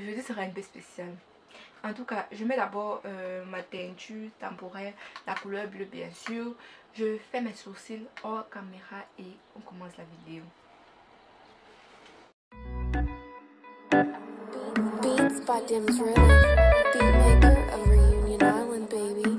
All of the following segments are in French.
Aujourd'hui sera un peu spécial. En tout cas, je mets d'abord ma teinture temporaire, la couleur bleue bien sûr. Je fais mes sourcils hors caméra et on commence la vidéo. Beats by Dims Really, beatmaker of Reunion Island, baby.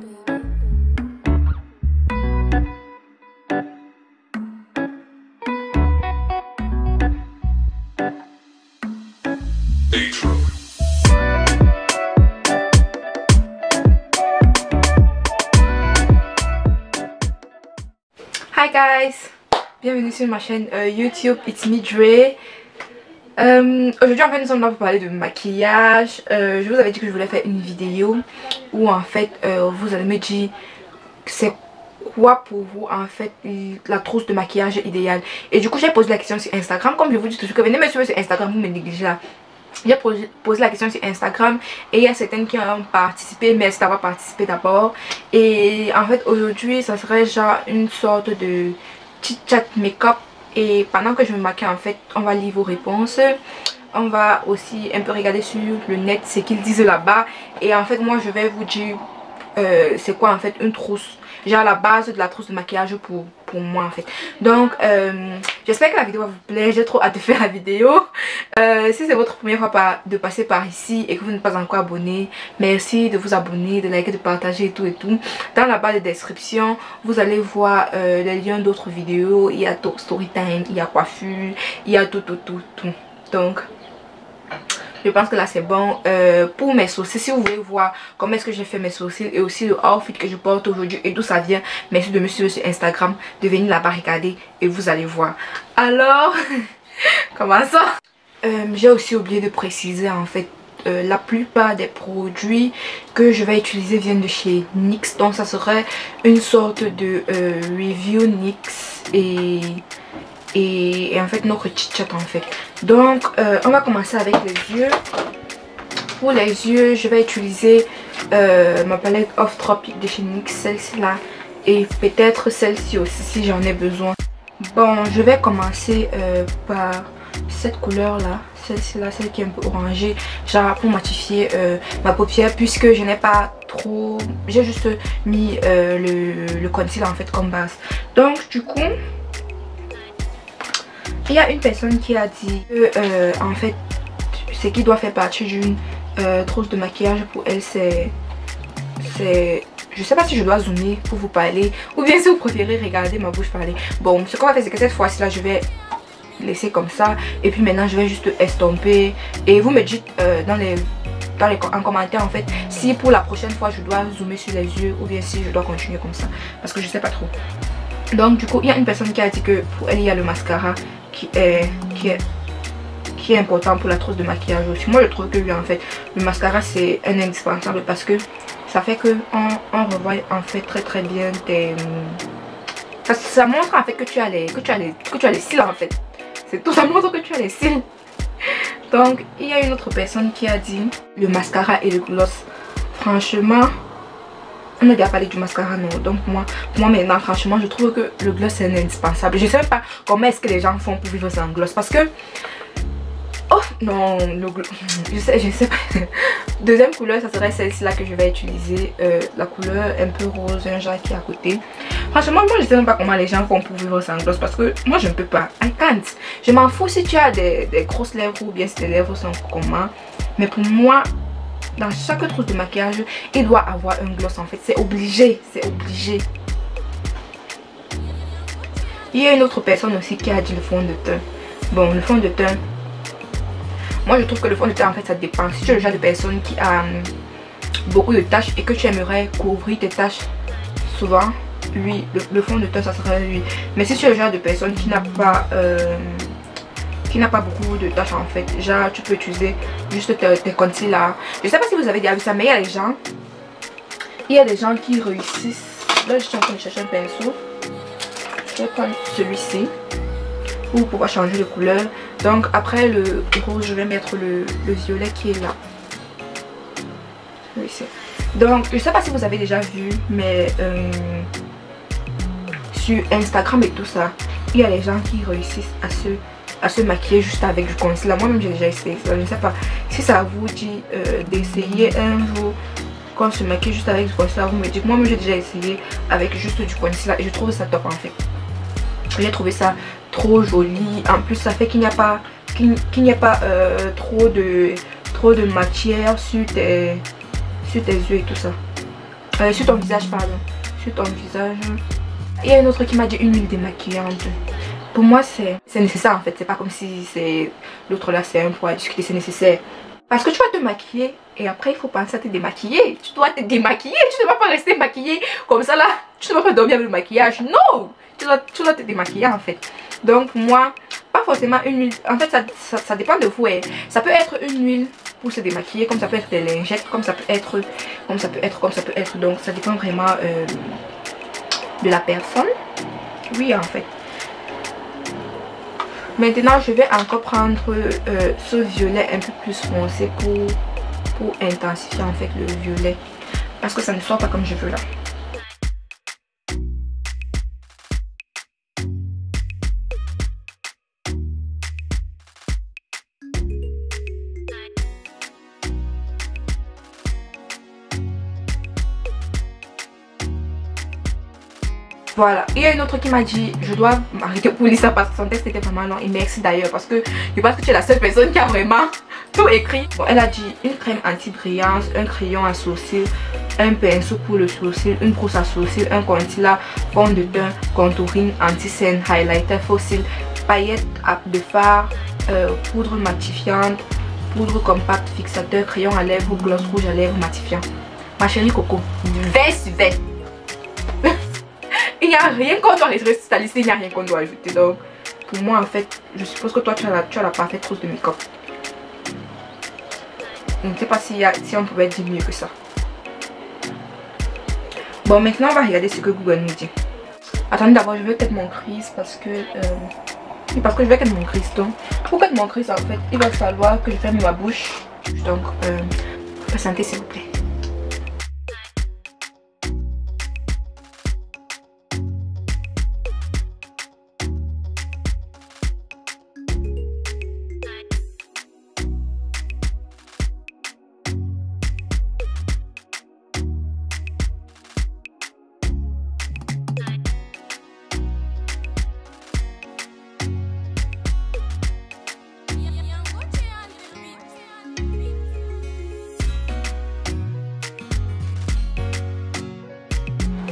Hi guys, bienvenue sur ma chaîne YouTube It's Me Dre. Aujourd'hui en fait nous sommes là pour parler de maquillage. Je vous avais dit que je voulais faire une vidéo où en fait vous allez me dire c'est quoi pour vous en fait la trousse de maquillage idéale. Et du coup j'ai posé la question sur Instagram. Comme je vous dis toujours que venez me suivre sur Instagram, vous me négligez là. J'ai posé la question sur Instagram et il y a certaines qui ont participé, merci d'avoir participé d'abord. Et en fait aujourd'hui ça serait genre une sorte de chit chat make-up. Et pendant que je me maquille en fait on va lire vos réponses. On va aussi un peu regarder sur le net ce qu'ils disent là-bas. Et en fait moi je vais vous dire c'est quoi en fait une trousse, genre la base de la trousse de maquillage pour moi en fait. Donc j'espère que la vidéo va vous plaire. J'ai trop hâte de faire la vidéo. Si c'est votre première fois de passer par ici et que vous n'êtes pas encore abonné, merci de vous abonner, de liker, de partager et tout et tout. Dans la barre de description vous allez voir les liens d'autres vidéos. Il y a story time, il y a coiffure, il y a tout. Donc je pense que là c'est bon. Pour mes sourcils, si vous voulez voir comment est-ce que j'ai fait mes sourcils et aussi le outfit que je porte aujourd'hui et d'où ça vient, merci de me suivre sur Instagram, de venir là-bas regarder et vous allez voir. Alors commençons. J'ai aussi oublié de préciser en fait la plupart des produits que je vais utiliser viennent de chez NYX, donc ça serait une sorte de review NYX et en fait notre chit chat en fait. Donc on va commencer avec les yeux. Pour les yeux je vais utiliser ma palette Off Tropic de chez NYX, celle-ci là, et peut-être celle-ci aussi si j'en ai besoin. Bon, je vais commencer par cette couleur là, celle-ci là, celle qui est un peu orangée, genre pour matifier ma paupière, puisque je n'ai pas trop, j'ai juste mis le concealer en fait comme base. Donc du coup il y a une personne qui a dit que en fait ce qui doit faire partie d'une trousse de maquillage pour elle c'est je sais pas si je dois zoomer pour vous parler ou bien si vous préférez regarder ma bouche parler. Bon, ce qu'on va faire c'est que cette fois-ci là je vais laisser comme ça et puis maintenant je vais juste estomper et vous me dites en commentaire en fait si pour la prochaine fois je dois zoomer sur les yeux ou bien si je dois continuer comme ça parce que je sais pas trop. Donc du coup il y a une personne qui a dit que pour elle il y a le mascara qui est important pour la trousse de maquillage aussi. Moi je trouve que oui en fait le mascara c'est un indispensable parce que ça fait que on revoit en fait très bien tes ça montre en fait que tu as les cils en fait. C'est tout, ça montre que tu as les cils. Donc il y a une autre personne qui a dit le mascara et le gloss. Franchement on a déjà parlé du mascara non. Donc moi maintenant franchement je trouve que le gloss c'est indispensable. Je sais même pas comment est-ce que les gens font pour vivre sans gloss parce que oh non, le gloss, je sais pas. Deuxième couleur ça serait celle-ci là que je vais utiliser, la couleur un peu rose, un genre qui est à côté. Franchement moi je sais même pas comment les gens font pour vivre sans gloss parce que moi je ne peux pas. I can't. Je m'en fous si tu as des grosses lèvres ou bien si tes lèvres sont comment, mais pour moi dans chaque trousse de maquillage il doit avoir un gloss en fait, c'est obligé, c'est obligé. Il y a une autre personne aussi qui a dit le fond de teint. Bon, le fond de teint, moi je trouve que le fond de teint en fait ça dépend. Si tu es le genre de personne qui a beaucoup de taches et que tu aimerais couvrir tes taches souvent, oui, le fond de teint ça serait lui. Mais si tu es le genre de personne qui n'a pas beaucoup de tâches en fait, genre tu peux utiliser juste tes concealers. Je sais pas si vous avez déjà vu ça mais il y a des gens qui réussissent. Là je suis en train de chercher un pinceau, je vais prendre celui-ci pour pouvoir changer de couleur. Donc après le rose je vais mettre le violet qui est là, celui-ci. Donc je sais pas si vous avez déjà vu mais sur Instagram et tout ça il y a des gens qui réussissent à se à se maquiller juste avec du concealer. Moi-même j'ai déjà essayé ça. Je ne sais pas si ça vous dit d'essayer un jour quand on se maquille juste avec du concealer. Vous me dites. Moi-même j'ai déjà essayé avec juste du concealer et je trouve ça top en fait. J'ai trouvé ça trop joli. En plus ça fait qu'il n'y a pas trop de matière sur tes yeux et tout ça. Sur ton visage, pardon. Sur ton visage. Il y a une autre qui m'a dit une huile démaquillante. Pour moi c'est nécessaire en fait. C'est pas comme si c'est l'autre là c'est un point à discuter, c'est nécessaire. Parce que tu vas te maquiller et après il faut penser à te démaquiller. Tu dois te démaquiller. Tu ne vas pas rester maquillée comme ça là. Tu ne vas pas dormir avec le maquillage. Non, tu dois te démaquiller en fait. Donc moi, pas forcément une huile. En fait ça dépend de vous. Ça peut être une huile pour se démaquiller, comme ça peut être des lingettes, comme ça peut être. Donc ça dépend vraiment de la personne. Oui en fait. Maintenant je vais encore prendre ce violet un peu plus foncé pour intensifier en fait le violet. Parce que ça ne sort pas comme je veux là. Voilà, il y a une autre qui m'a dit je dois m'arrêter pour lire ça parce que son texte était vraiment long et merci d'ailleurs parce que je pense que tu es la seule personne qui a vraiment tout écrit. Bon, elle a dit une crème anti-brillance, un crayon à sourcils, un pinceau pour le sourcil, une brosse à sourcils, un concealer, fond de teint, contouring, anti-scène, highlighter, fossile, paillettes de fard, poudre matifiante, poudre compacte, fixateur, crayon à lèvres, gloss rouge à lèvres matifiant. Ma chérie Coco, vert. Il n'y a rien qu'on doit rester, il n'y a rien qu'on doit ajouter. Donc pour moi en fait, je suppose que toi tu as la parfaite trousse de make-up. Je ne sais pas si on pouvait dire mieux que ça. Bon, maintenant on va regarder ce que Google nous dit. Attendez, d'abord je vais mettre mon crise parce que je vais mettre mon crise. Donc pour mettre mon crise en fait, il va falloir que je ferme ma bouche. Donc patientez s'il vous plaît.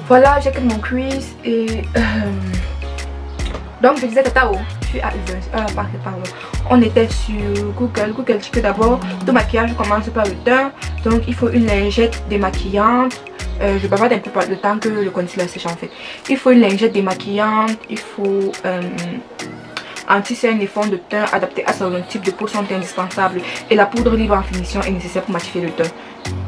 Voilà, j'ai que mon crease et donc je disais Tata, je suis à pardon. On était sur Google. Google dit que d'abord tout maquillage commence par le teint, donc il faut une lingette démaquillante. Je bavarde un peu le temps que le concealer sèche en fait. Il faut une lingette démaquillante, il faut anti-cerne et fond de teint adapté à son type de peau sont indispensables et la poudre libre en finition est nécessaire pour matifier le teint.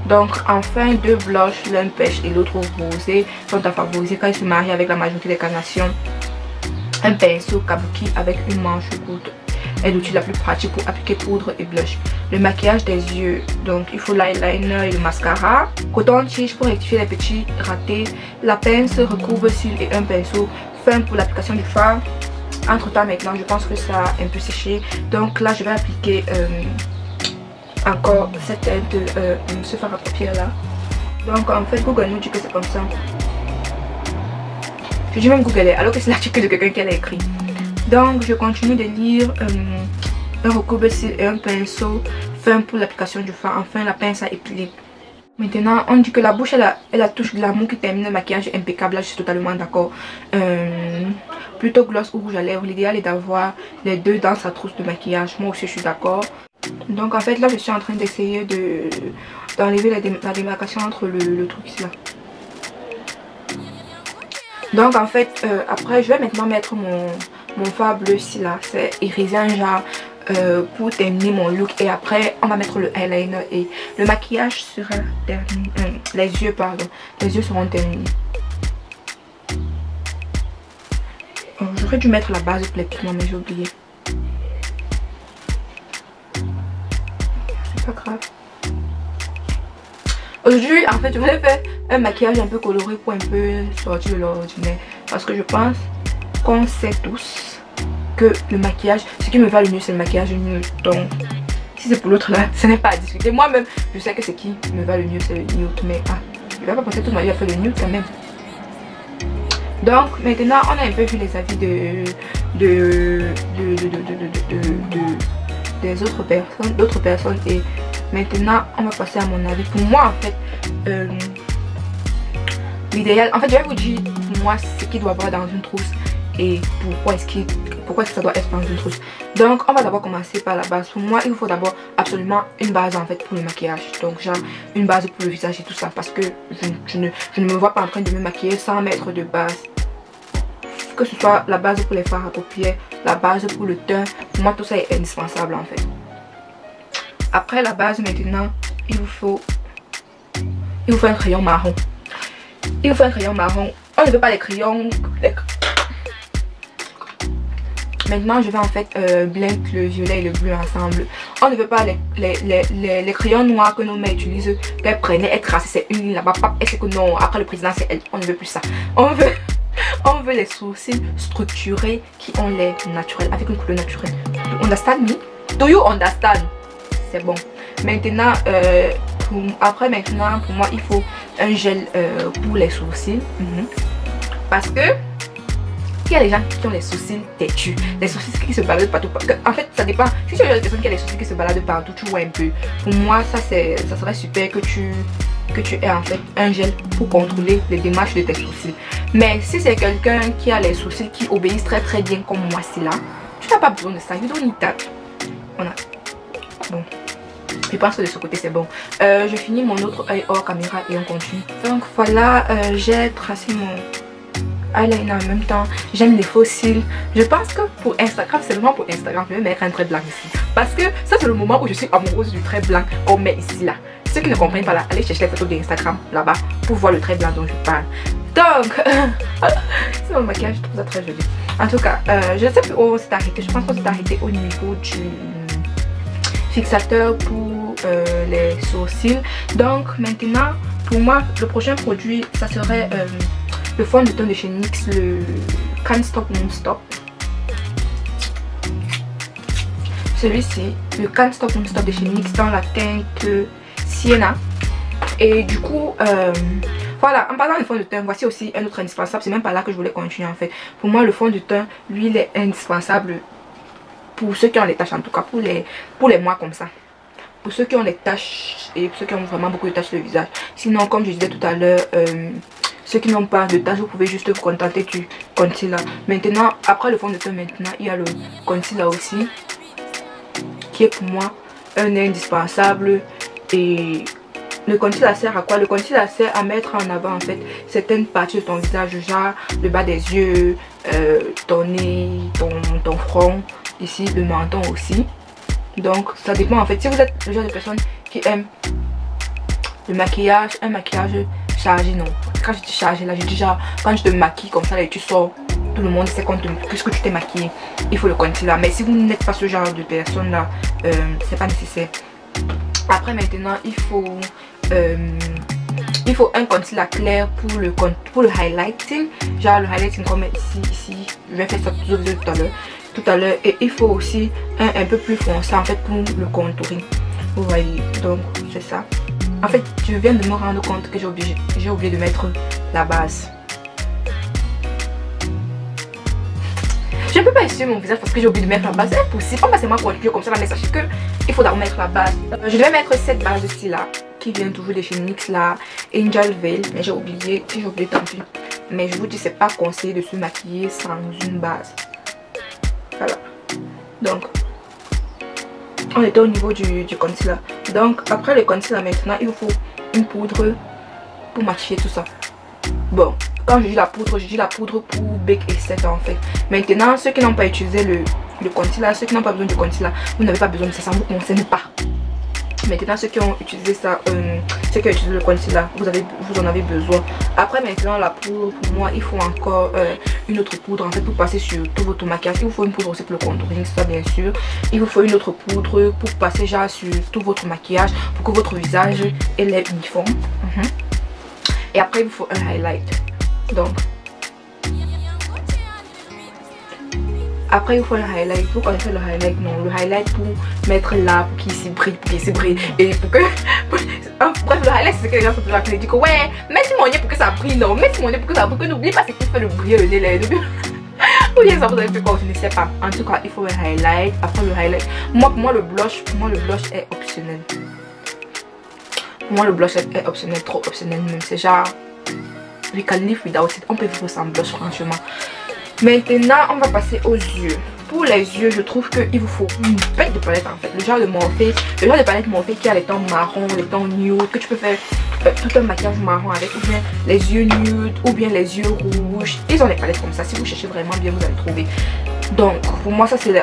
Donc enfin deux blushs, l'un pêche et l'autre rosé sont à favoriser quand ils se marient avec la majorité des carnations. Un pinceau kabuki avec une manche courte est l'outil la plus pratique pour appliquer poudre et blush. Le maquillage des yeux, donc il faut l'eyeliner et le mascara. Coton-tige pour rectifier les petits ratés. La pince recouvre cils et un pinceau fin pour l'application du fard. Entre temps maintenant je pense que ça a un peu séché, donc là je vais appliquer encore cette teinte ce fard à paupières là. Donc en fait Google nous dit que c'est comme ça. Je dis même Google alors que c'est l'article de quelqu'un qui l'a écrit. Donc je continue de lire un recouvre-cils et un pinceau fin pour l'application du fard. Enfin la pince à épiler. Maintenant on dit que la bouche elle a touche glamour qui termine le maquillage impeccable. Là je suis totalement d'accord. Plutôt gloss ou rouge à lèvres, l'idéal est d'avoir les deux dans sa trousse de maquillage. Moi aussi je suis d'accord. Donc en fait là je suis en train d'essayer d'enlever la démarcation entre le truc ici là. Donc en fait après je vais maintenant mettre mon fard bleu ici là. C'est irisien genre pour terminer mon look et après on va mettre le eyeliner et le maquillage sera terminé. Les yeux seront terminés. J'aurais dû mettre la base pour les pigments mais j'ai oublié. C'est pas grave. Aujourd'hui en fait je voulais faire un maquillage un peu coloré pour un peu sortir de l'ordinaire. Parce que je pense qu'on sait tous que le maquillage, ce qui me va le mieux c'est le maquillage nude. Donc si c'est pour l'autre là, ce n'est pas à discuter. Moi-même, je sais que ce qui me va le mieux c'est le nude. Mais je vais pas passer toute ma vie à faire le nude quand même. Donc maintenant on a un peu vu les avis des autres personnes, d'autres personnes, et maintenant on va passer à mon avis. Pour moi en fait, l'idéal, en fait je vais vous dire pour moi ce qu'il doit avoir dans une trousse et pourquoi est-ce que ça doit être dans une trousse. Donc on va d'abord commencer par la base. Pour moi il faut d'abord absolument une base en fait pour le maquillage. Donc genre une base pour le visage et tout ça, parce que je ne me vois pas en train de me maquiller sans mettre de base. Que ce soit la base pour les fards à paupières, la base pour le teint, pour moi tout ça est indispensable en fait. Après la base maintenant, il vous faut un crayon marron. Il vous faut un crayon marron. On ne veut pas les crayons. Maintenant je vais en fait blend le violet et le bleu ensemble. On ne veut pas les crayons noirs que nos mères utilisent, qu'elles prenaient, elles traçaient, c'est une ligne là-bas, et c'est que non, après le président c'est elle. On ne veut plus ça. On veut les sourcils structurés qui ont l'air naturel, avec une couleur naturelle. You understand me? Do you understand? C'est bon. Maintenant, pour moi, il faut un gel pour les sourcils. Parce que il y a des gens qui ont les sourcils têtus, les sourcils qui se baladent partout. En fait, ça dépend. Si tu as des personnes qui ont les sourcils qui se baladent partout, tu vois un peu. Pour moi, ça serait super que tu aies en fait un gel pour contrôler les démarches de tes sourcils. Mais si c'est quelqu'un qui a les sourcils qui obéissent très bien comme moi, c'est là, tu n'as pas besoin de ça. You don't need that. Bon, je pense que de ce côté c'est bon. Je finis mon autre œil hors caméra et on continue. Donc voilà, j'ai tracé mon eyeliner en même temps. J'aime les faux cils. Je pense que pour Instagram, c'est vraiment pour Instagram, je vais mettre un trait blanc ici. Parce que ça c'est le moment où je suis amoureuse du trait blanc qu'on met ici là. Ceux qui ne comprennent pas là, allez chercher les photos d'Instagram là-bas pour voir le trait blanc dont je parle. Donc, c'est mon maquillage, je trouve ça très joli. En tout cas, je ne sais plus où on s'est arrêté. Je pense qu'on s'est arrêté au niveau du fixateur pour les sourcils. Donc maintenant, pour moi, le prochain produit, ça serait le fond de teint de chez NYX, le Can't Stop Non-Stop. Celui-ci, le Can't Stop Non-Stop de chez NYX dans la teinte Sienna. Et du coup, voilà, en parlant du fond de teint, voici aussi un autre indispensable. C'est même pas là que je voulais continuer en fait. Pour moi, le fond de teint, lui, il est indispensable pour ceux qui ont les taches, en tout cas pour les mois comme ça. Pour ceux qui ont les taches et pour ceux qui ont vraiment beaucoup de taches sur le visage. Sinon, comme je disais tout à l'heure, ceux qui n'ont pas de taches, vous pouvez juste vous contenter du concealer. Maintenant, après le fond de teint, maintenant, il y a le concealer aussi, qui est pour moi un indispensable. Et le concealer sert à quoi? Le concealer sert à mettre en avant en fait certaines parties de ton visage, genre le bas des yeux, ton nez, ton front, ici le menton aussi. Donc ça dépend en fait. Si vous êtes le genre de personne qui aime le maquillage, un maquillage chargé, non. Quand je dis chargé là, je dis genre quand je te maquille comme ça et tu sors, tout le monde sait puisque tu t'es maquillé, il faut le concealer. Mais si vous n'êtes pas ce genre de personne là, c'est pas nécessaire. Après maintenant il faut un concealer clair pour le highlighting, genre le highlighting qu'on met ici, je vais faire ça tout à l'heure, et il faut aussi un peu plus foncé en fait pour le contouring, vous voyez. Donc c'est ça. En fait je viens de me rendre compte que j'ai oublié de mettre la base. Je ne peux pas essuyer mon visage parce que j'ai oublié de mettre la base. C'est impossible. Pas seulement continuer comme ça, mais sachez que il faut d'abord mettre la base. Je vais mettre cette base ici là, qui vient toujours de chez NYX là, Angel Veil. Mais j'ai oublié, si j'ai oublié tant pis. Mais je vous dis, c'est pas conseillé de se maquiller sans une base. Voilà. Donc, on était au niveau du concealer. Donc, après le concealer maintenant, il vous faut une poudre pour matcher tout ça. Bon. Quand je dis la poudre pour Bake et Set en fait. Maintenant, ceux qui n'ont pas utilisé le concealer, ceux qui n'ont pas besoin du concealer, vous n'avez pas besoin de ça, ça ne vous concerne pas. Maintenant, ceux qui ont utilisé ça, ceux qui ont utilisé le concealer, vous en avez besoin. Après maintenant, la poudre, pour moi, il faut encore une autre poudre en fait pour passer sur tout votre maquillage. Il vous faut une poudre aussi pour le contouring, ça bien sûr. Il vous faut une autre poudre pour passer genre sur tout votre maquillage, pour que votre visage ait l'air uniforme. Et après, il vous faut un highlight. Donc, Après il faut un highlight. Vous connaissez le highlight? Non, le highlight pour mettre là, pour qu'il s'y brille, et pour que... Bref, le highlight c'est ce que les gens sont toujours appelés. Ils disent que ouais, mets sur mon nez pour que ça brille. Non, mets sur mon nez pour que ça brille. N'oublie pas ce qui fait le briller le nez là. Ou bien ça vous avez fait quoi? Je ne sais pas. En tout cas, il faut un highlight. Après le highlight, pour moi le blush est optionnel. Pour moi le blush est optionnel, trop optionnel même. C'est genre, we can live without it. On peut vivre sans blush franchement. Maintenant, on va passer aux yeux. Pour les yeux, je trouve qu'il vous faut une bête de palette en fait. Le genre de palette Morphe qui a les tons marron, les tons nude, que tu peux faire tout un maquillage marron avec, ou bien les yeux nude, ou bien les yeux rouges. Ils ont des palettes comme ça. Si vous cherchez vraiment bien, vous allez trouver. Donc, pour moi, ça c'est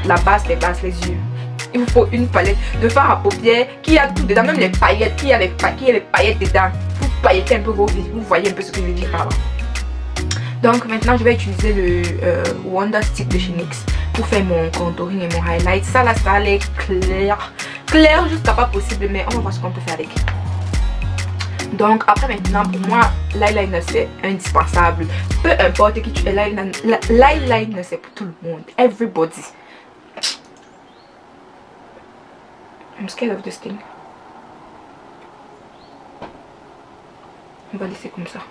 la base des bases, les yeux. Il vous faut une palette de fard à paupières qui a tout dedans, même les paillettes, qui a les paillettes dedans. Vous paillettez un peu vos vies, vous voyez un peu ce que je veux dire par là. Donc maintenant je vais utiliser le Wonder Stick de chez NYX pour faire mon contouring et mon highlight. Ça là, ça a l'air clair jusqu'à pas possible, mais on va voir ce qu'on peut faire avec. Donc après maintenant, pour moi l'eyeliner c'est indispensable. Peu importe qui tu es, l'eyeliner c'est pour tout le monde, everybody. I'm scared of this thing. On va laisser comme ça.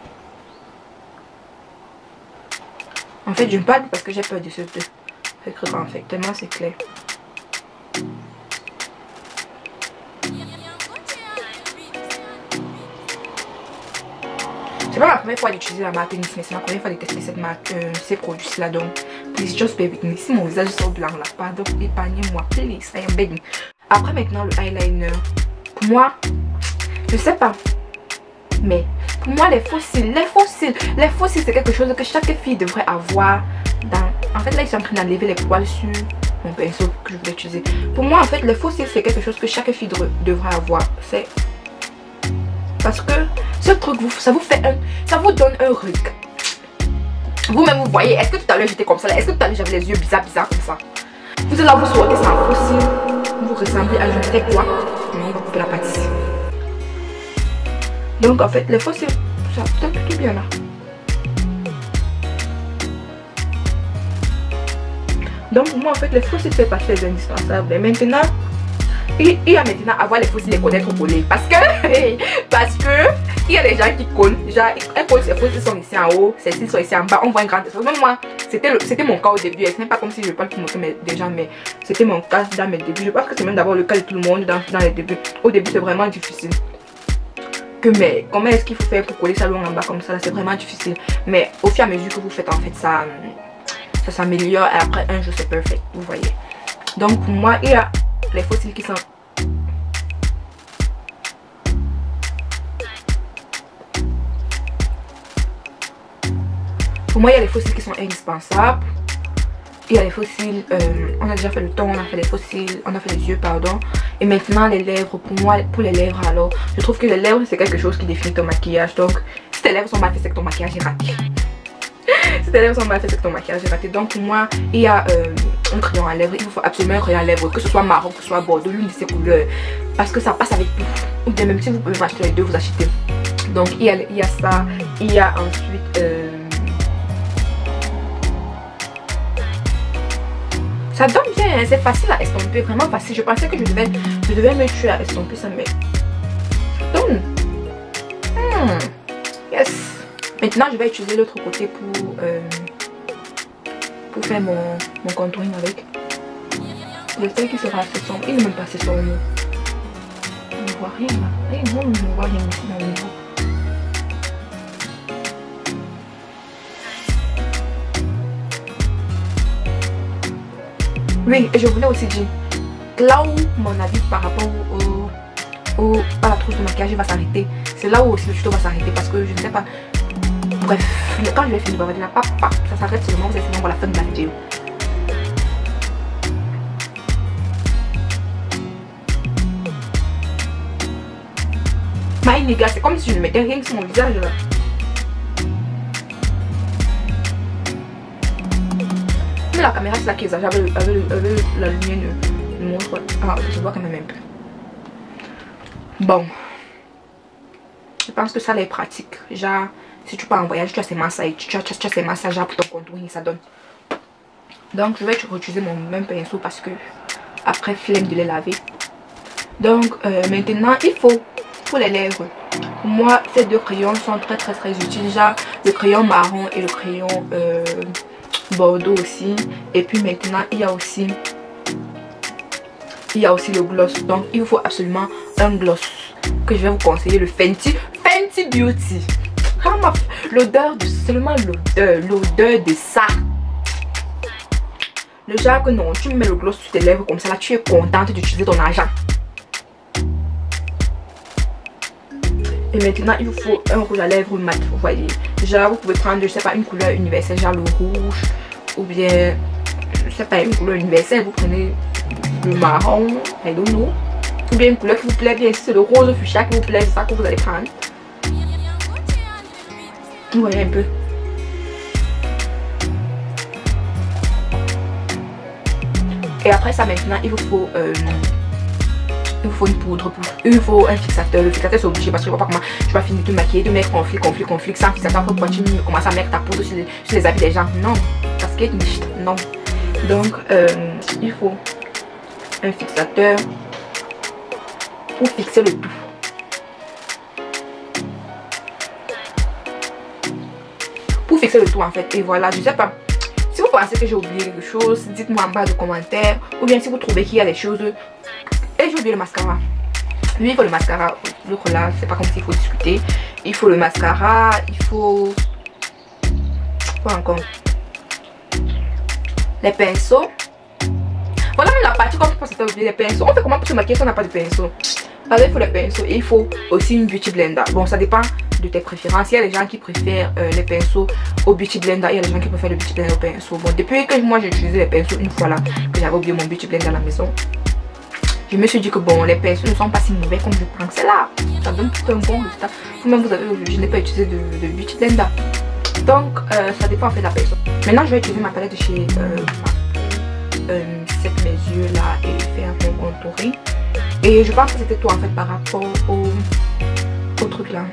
En fait, je me parle parce que j'ai peur de ce secret en fait. Tellement c'est clair. C'est pas ma première fois d'utiliser la marque NYX, mais c'est ma première fois de tester cette marque, ces produits-là. Donc, please just bear with me. Si mon visage sort blanc là, pardon, épargnez-moi, please, I am begging. Après, maintenant, le eyeliner. Pour moi, je sais pas. Mais pour moi les fossiles c'est quelque chose que chaque fille devrait avoir dans... En fait là ils sont en train d'enlever les poils sur mon pinceau que je voulais utiliser. Pour moi en fait les fossiles c'est quelque chose que chaque fille devrait avoir. C'est parce que ce truc ça vous fait ça vous donne un regard. Vous-même vous voyez, est-ce que tout à l'heure j'étais comme ça là? Est-ce que tout à l'heure j'avais les yeux bizarres comme ça? Vous êtes là, vous sortez sans fossile, vous ressemblez à je ne sais quoi. On va couper la pâtisserie. Donc en fait les fossiles ça peut plutôt bien là. Donc moi en fait les fossiles fait partie des indispensables. Et maintenant il y a maintenant avoir les fossiles, les connaître collés. Parce que il y a des gens qui collent. Genre un colle ses fossiles sont ici en haut, ces cils sont ici en bas, on voit une grande différence. Même moi c'était mon cas au début. Ce n'est pas comme si je parle pour montrer des gens, mais c'était mon cas dans mes débuts. Je pense que c'est même d'abord le cas de tout le monde dans les débuts. Au début c'est vraiment difficile. Mais comment est-ce qu'il faut faire pour coller ça loin en bas comme ça, c'est vraiment difficile. Mais au fur et à mesure que vous faites en fait ça s'améliore et après un jour c'est parfait, vous voyez. Donc pour moi il y a les fossiles qui sont indispensables. Il y a les fossiles, on a déjà fait le ton, on a fait les fossiles, on a fait les yeux, pardon. Et maintenant les lèvres, pour moi, pour les lèvres alors, je trouve que les lèvres c'est quelque chose qui définit ton maquillage. Donc si tes lèvres sont mal faites, c'est que ton maquillage est raté. Si tes lèvres sont mal faites, c'est que ton maquillage est raté. Donc pour moi, il y a un crayon à lèvres, il vous faut absolument un crayon à lèvres, que ce soit marron, que ce soit bordeaux, l'une de ces couleurs. Parce que ça passe avec tout. Ou bien même si vous pouvez acheter les deux, vous achetez. Donc il y a ça, il y a ensuite... ça donne bien, hein, c'est facile à estomper, vraiment facile. Je pensais que je devais me tuer à estomper ça, mais ça donne. Yes. Maintenant, je vais utiliser l'autre côté pour faire mon contouring avec. J'espère qu'il sera assez sombre. Il n'est même pas assez sombre. On ne voit rien là. Et moi, on ne voit rien ici dans le niveau. Oui, et je voulais aussi dire là où mon avis par rapport à la trousse de maquillage va s'arrêter. C'est là où aussi le tuto va s'arrêter parce que je ne sais pas. Bref, quand je vais finir de là, ça s'arrête seulement, vous allez voir la fin de la vidéo. My nigga, c'est comme si je ne mettais rien sur mon visage là. La caméra c'est là qui exagère avec la lumière ne montre. Ah, je vois quand même un peu. Bon, je pense que ça là est pratique. Genre si tu pars en voyage, tu as ces massages, tu as ces massages pour ton contouring, ça donne. Donc je vais réutiliser mon même pinceau parce que après flemme de les laver. Donc maintenant il faut pour les lèvres. Pour moi ces deux crayons sont très utiles. Déjà le crayon marron et le crayon bordeaux aussi. Et puis maintenant il y a aussi le gloss. Donc il vous faut absolument un gloss que je vais vous conseiller, le Fenty Beauty. L'odeur de seulement l'odeur de ça. Le genre que non, tu mets le gloss sur tes lèvres comme ça là, tu es contente d'utiliser ton argent. Et maintenant il vous faut un rouge à lèvres mat, vous voyez. Genre vous pouvez prendre, je sais pas, une couleur universelle, genre le rouge, ou bien je sais pas, une couleur universelle, vous prenez le marron, I don't know, ou bien une couleur qui vous plaît bien. Si c'est le rose fuchsia qui vous plaît, c'est ça que vous allez prendre. Vous voyez un peu. Et après ça maintenant il vous faut une poudre, il vous faut un fixateur. Le fixateur c'est obligé parce que je vois pas comment tu vas finir de te maquiller, de mettre conflit sans fixateur. Pourquoi tu commences à mettre ta poudre sur les habits des gens? Non, parce que non. Donc il faut un fixateur pour fixer le tout. Pour fixer le tout en fait. Et voilà, je sais pas. Si vous pensez que j'ai oublié quelque chose, dites-moi en bas de commentaires. Ou bien si vous trouvez qu'il y a des choses. Et j'ai oublié le mascara. Lui il faut le mascara. L'autre là, c'est pas comme s'il faut discuter. Il faut le mascara. Il faut... Quoi encore? Les pinceaux. Voilà même la partie comme je pense oublier les pinceaux. On fait comment pour se maquiller si on n'a pas de pinceau? Alors il faut les pinceaux. Et il faut aussi une beauty blender. Bon, ça dépend de tes préférences. Il y a des gens qui préfèrent les pinceaux au beauty blender. Il y a des gens qui préfèrent le beauty blender au pinceau. Bon, depuis que moi j'ai utilisé les pinceaux une fois là, que j'avais oublié mon beauty blender à la maison, je me suis dit que bon, les pinceaux ne sont pas si mauvais comme je pensais là. Ça donne tout un bon résultat. Vous-même vous avez, je n'ai pas utilisé de beauty blender. Donc ça dépend en fait de la pinceau. Maintenant je vais utiliser ma palette de chez cette mes yeux là et faire mon contouring. Et je pense que c'était tout en fait par rapport au truc là.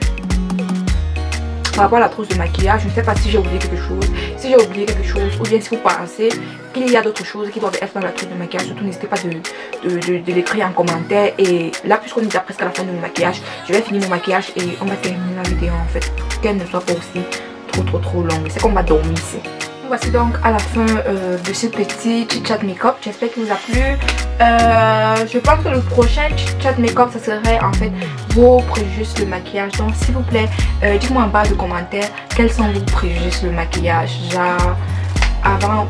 Par rapport à la trousse de maquillage, je ne sais pas si j'ai oublié quelque chose. Si j'ai oublié quelque chose, ou bien si vous pensez qu'il y a d'autres choses qui doivent être dans la trousse de maquillage, surtout n'hésitez pas de l'écrire en commentaire. Et là, puisqu'on est déjà presque à la fin de mon maquillage, je vais finir mon maquillage et on va terminer la vidéo en fait. Qu'elle ne soit pas aussi trop longue. C'est qu'on va dormir ici. Voici donc à la fin de ce petit chit chat make-up. J'espère qu'il vous a plu. Je pense que le prochain chit chat make-up, ça serait en fait vos préjugés sur le maquillage. Donc s'il vous plaît, dites-moi en bas de commentaires quels sont vos préjugés sur le maquillage. Genre avant,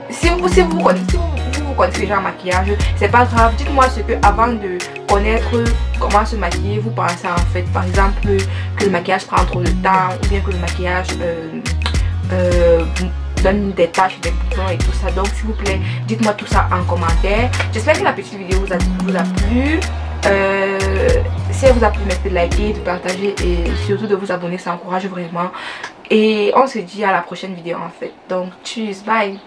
si vous connaissez déjà un maquillage, c'est pas grave. Dites-moi ce que avant de connaître comment se maquiller, vous pensez en fait. Par exemple que le maquillage prend trop de temps, ou bien que le maquillage donne des taches, des boutons et tout ça. Donc s'il vous plaît, dites-moi tout ça en commentaire. J'espère que la petite vidéo vous a plu. Si elle vous a plu, merci de liker, de partager et surtout de vous abonner, ça encourage vraiment. Et on se dit à la prochaine vidéo en fait. Donc tchuss, bye.